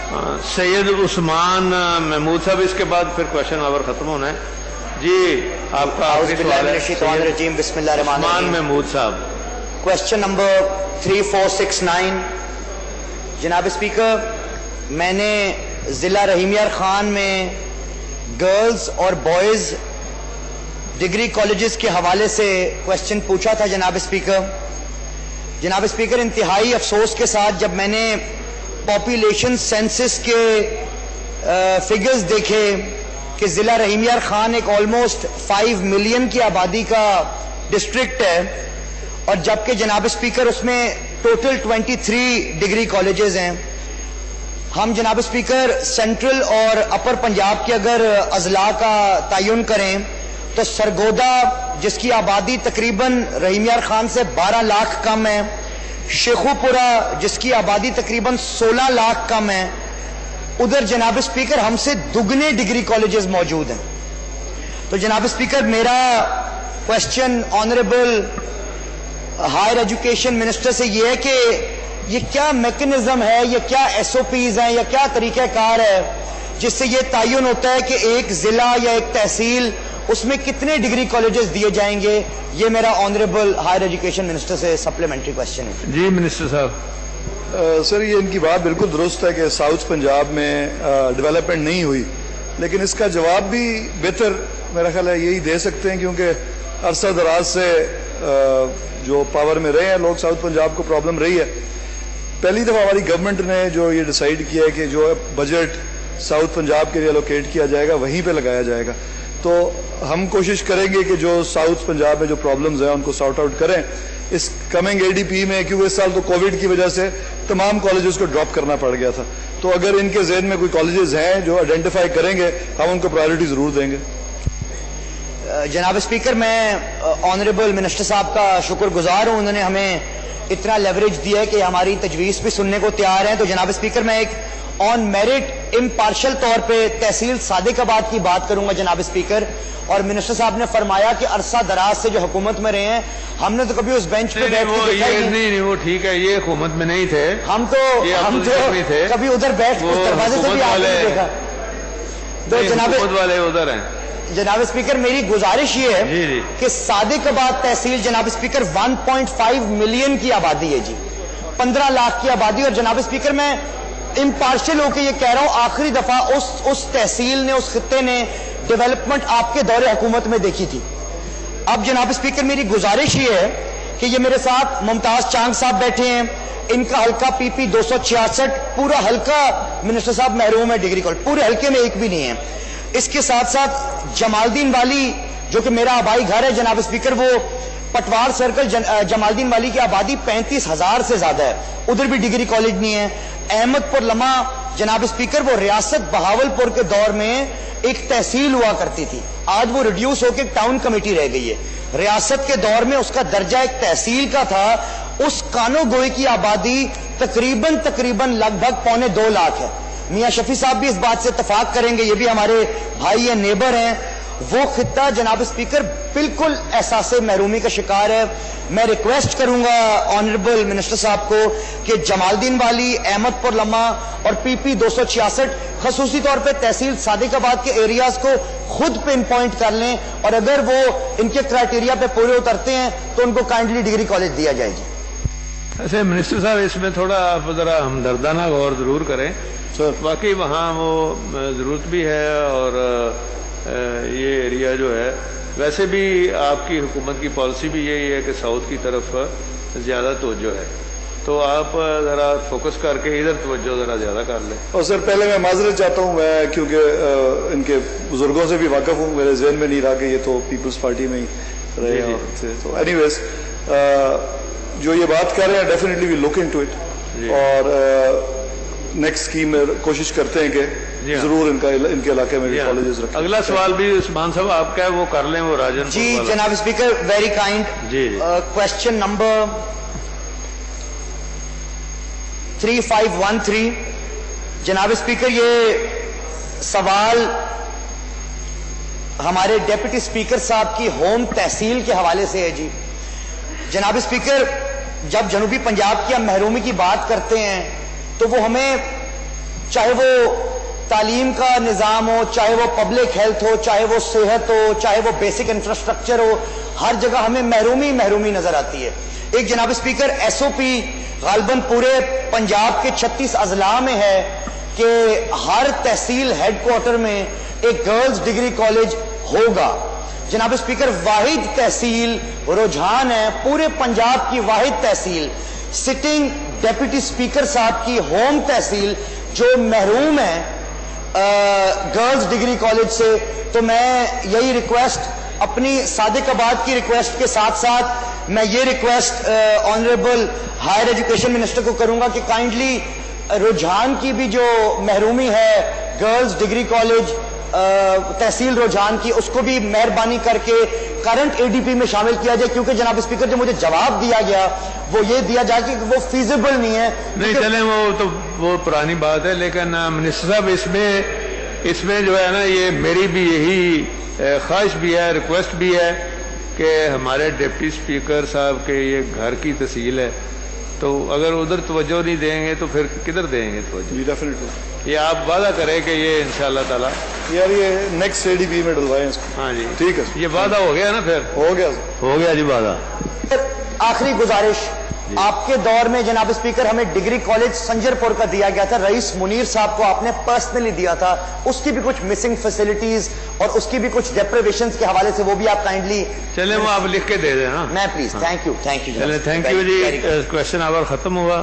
سید عثمان محمود صاحب، اس کے بعد پھر کوشچن آور ختم ہونا ہے جی. آپ کا آخری سوال ہے بسم اللہ الرحمن عثمان الرحیم. محمود صاحب. Question number 3469. جناب اسپیکر، میں نے ضلع رحیم یار خان میں گرلز اور بوائز ڈگری کالجز کے حوالے سے کوشچن پوچھا تھا. جناب اسپیکر، انتہائی افسوس کے ساتھ جب میں نے پاپولیشن سینسس کے فگرز دیکھے کہ ضلع رحیم یار خان ایک آلموسٹ 5 ملین کی آبادی کا ڈسٹرکٹ ہے، اور جبکہ جناب اسپیکر اس میں ٹوٹل 23 ڈگری کالجز ہیں. ہم جناب اسپیکر سینٹرل اور اپر پنجاب کے اگر اضلاع کا تعین کریں تو سرگودا، جس کی آبادی تقریباً رحیم یار خان سے 12 لاکھ کم ہے، شیخو پورہ جس کی آبادی تقریباً 16 لاکھ کم ہے، ادھر جناب اسپیکر ہم سے دگنے ڈگری کالجز موجود ہیں. تو جناب اسپیکر، میرا question honourable higher education minister سے یہ ہے کہ یہ کیا میکنزم ہے، یہ کیا ایس او پیز ہیں، یا کیا طریقہ کار ہے جس سے یہ تعین ہوتا ہے کہ ایک ضلع یا ایک تحصیل اس میں کتنے ڈگری کالجز دیے جائیں گے؟ یہ میرا آنریبل ہائر ایجوکیشن منسٹر سے سپلیمنٹری کوشچن ہے. جی منسٹر صاحب. سر، یہ ان کی بات بالکل درست ہے کہ ساؤتھ پنجاب میں ڈیولپمنٹ نہیں ہوئی، لیکن اس کا جواب بھی بہتر میرا خیال ہے یہی دے سکتے ہیں، کیونکہ عرصہ دراز سے جو پاور میں رہے ہیں لوگ، ساؤتھ پنجاب کو پرابلم رہی ہے. پہلی دفعہ ہماری گورنمنٹ نے جو یہ ڈیسائیڈ کیا ہے کہ جو بجٹ ساؤتھ پنجاب کے لیے الوکیٹ کیا جائے گا وہیں پہ لگایا جائے گا. تو ہم کوشش کریں گے کہ جو ساؤتھ پنجاب میں جو پرابلمز ہیں ان کو سارٹ آؤٹ کریں اس کمنگ اے ڈی پی میں، کیونکہ اس سال تو کووڈ کی وجہ سے تمام کالجز کو ڈراپ کرنا پڑ گیا تھا. تو اگر ان کے ذہن میں کوئی کالجز ہیں جو آئیڈینٹیفائی کریں گے، ہم ان کو پرائیورٹی ضرور دیں گے. جناب اسپیکر، میں آنریبل منسٹر صاحب کا شکر گزار ہوں، انہوں نے ہمیں اتنا لیوریج دیا ہے کہ ہماری تجویز بھی سننے کو تیار ہیں. تو جناب اسپیکر، میں ایک آن میرٹ امپارشل طور پہ تحصیل صادق آباد کی بات کروں گا. جناب اسپیکر، اور منسٹر صاحب نے فرمایا کہ عرصہ دراز سے جو حکومت میں رہے ہیں، ہم نے تو کبھی اس بینچ پہ بیٹھ کے دیکھا ہی نہیں، وہ ٹھیک ہے، یہ حکومت میں نہیں تھے، ہم تو کبھی ادھر بیٹھ اس دروازے سے بھی آگے نہیں دیکھا. تو حکومت والے ادھر ہیں. جناب اسپیکر، میری گزارش یہ ہے کہ صادق آباد تحصیل جناب اسپیکر 1.5 ملین کی آبادی ہے جی، 15 لاکھ کی آبادی. اور جناب اسپیکر، میں امپارشل ہو کے یہ کہہ رہا ہوں، آخری دفعہ اس تحصیل نے، اس خطے نے ڈیولپمنٹ آپ کے دور حکومت میں دیکھی تھی. اب جناب اسپیکر، میری گزارش یہ ہے کہ یہ میرے ساتھ ممتاز چانگ صاحب بیٹھے ہیں، ان کا حلقہ پی پی 266، پورا حلقہ منسٹر صاحب محروم ہے ڈگری کالج، پورے حلقے میں ایک بھی نہیں ہے. اس کے ساتھ ساتھ جمال الدین والی جو کہ میرا آبائی گھر ہے جناب اسپیکر، وہ پٹوار سرکل جمال الدین والی کی آبادی 35,000 سے زیادہ ہے، ادھر بھی ڈگری کالج نہیں ہے. احمد پور لمحہ جناب اسپیکر، وہ ریاست بہاول پور کے دور میں ایک تحصیل ہوا کرتی تھی، آج وہ ریڈیوس ہو کے ٹاؤن کمیٹی رہ گئی ہے. ریاست کے دور میں اس کا درجہ ایک تحصیل کا تھا. اس کانو گوئی کی آبادی تقریباً لگ بھگ 1.25 لاکھ ہے. میاں شفیع صاحب بھی اس بات سے اتفاق کریں گے، یہ بھی ہمارے بھائی ہیں، نیبر ہیں. وہ خطہ جناب اسپیکر بالکل احساس محرومی کا شکار ہے. میں ریکویسٹ کروں گا آنریبل منسٹر صاحب کو کہ جمال الدین والی، احمد پور لمحہ اور پی پی 266 خصوصی طور پہ تحصیل صادق آباد کے ایریاز کو خود پن پوائنٹ کر لیں، اور اگر وہ ان کے کرائٹیریا پہ پورے اترتے ہیں تو ان کو کائنڈلی ڈگری کالج دیا جائے جی. ایسے منسٹر صاحب، اس میں تھوڑا آپ ذرا ہمدردانہ غور ضرور کریں. باقی وہاں وہ ضرورت بھی ہے، اور یہ ایریا جو ہے ویسے بھی آپ کی حکومت کی پالیسی بھی یہی ہے کہ ساؤتھ کی طرف زیادہ توجہ ہے، تو آپ ذرا فوکس کر کے ادھر توجہ ذرا زیادہ کر لیں. اور سر، پہلے میں معذرت چاہتا ہوں، میں کیونکہ ان کے بزرگوں سے بھی واقف ہوں، میرے ذہن میں نہیں رہا کہ یہ تو پیپلز پارٹی میں ہی رہے ہیں. تو اینی ویز، جو یہ بات کر رہے ہیں definitely we look into it, اور نیکسٹ اسکیم میں کوشش کرتے ہیں کہ ضرور ان کے علاقے میں کالجز رکھیں. اگلا سوال بھی عثمان صاحب آپ کا ہے، وہ کر لیں، وہ راجن جی. جناب speaker, very kind. Question number 3513. جناب اسپیکر، یہ سوال ہمارے ڈیپٹی اسپیکر صاحب کی ہوم تحصیل کے حوالے سے ہے جی. جناب اسپیکر، جب جنوبی پنجاب کی ہم محرومی کی بات کرتے ہیں تو وہ ہمیں چاہے وہ تعلیم کا نظام ہو, چاہے وہ پبلک ہیلتھ ہو, چاہے وہ صحت ہو, چاہے وہ بیسک انفراسٹرکچر ہو, ہر جگہ ہمیں محرومی نظر آتی ہے. ایک جناب اسپیکر ایس او پی غالباً پورے پنجاب کے 36 اضلاع میں ہے کہ ہر تحصیل ہیڈ کوارٹر میں ایک گرلز ڈگری کالج ہوگا. جناب اسپیکر واحد تحصیل رجحان ہے, پورے پنجاب کی واحد تحصیل, سٹنگ ڈیپٹی اسپیکر صاحب کی ہوم تحصیل جو محروم ہے گرلز ڈگری کالج سے. تو میں یہی ریکویسٹ اپنی صادق آباد کی ریکویسٹ کے ساتھ ساتھ میں یہ request honourable higher education minister کو کروں گا کہ کائنڈلی رجحان کی بھی جو محرومی ہے گرلز ڈگری کالج تحصیل رجحان کی, اس کو بھی مہربانی کر کے کرنٹ اے ڈی پی میں شامل کیا جائے, کیونکہ جناب اسپیکر جو مجھے جواب دیا گیا وہ یہ دیا جائے کہ وہ فیزیبل نہیں ہے. نہیں چلیں وہ تو وہ پرانی بات ہے, لیکن منسٹر صاحب اس میں جو ہے نا یہ میری بھی یہی خواہش بھی ہے, ریکویسٹ بھی ہے کہ ہمارے ڈپٹی اسپیکر صاحب کے یہ گھر کی تحصیل ہے, تو اگر ادھر توجہ نہیں دیں گے تو پھر کدھر دیں گے توجہ؟ جی ڈیفینیٹلی. یہ آپ وعدہ کریں کہ یہ انشاءاللہ تعالی یار یہ نیکسٹ اے ڈی پی میں ڈلوائیں اس کو. ہاں جی ٹھیک ہے, یہ وعدہ ہو گیا نا, پھر ہو گیا. ہو گیا جی وعدہ. آخری گزارش, آپ کے دور میں جناب اسپیکر ہمیں ڈگری کالج سنجر پور کا دیا گیا تھا, رئیس منیر صاحب کو آپ نے پرسنلی دیا تھا, اس کی بھی کچھ مسنگ فیسلٹیز اور اس کی بھی کچھ ڈیپریویشنز کے حوالے سے وہ بھی آپ کائنڈلی چلیں وہ آپ لکھ کے دے دیں. ہاں میں پلیز. تھینک یو چلیں, تھینک یو جی. کوشچن آور ختم ہوا.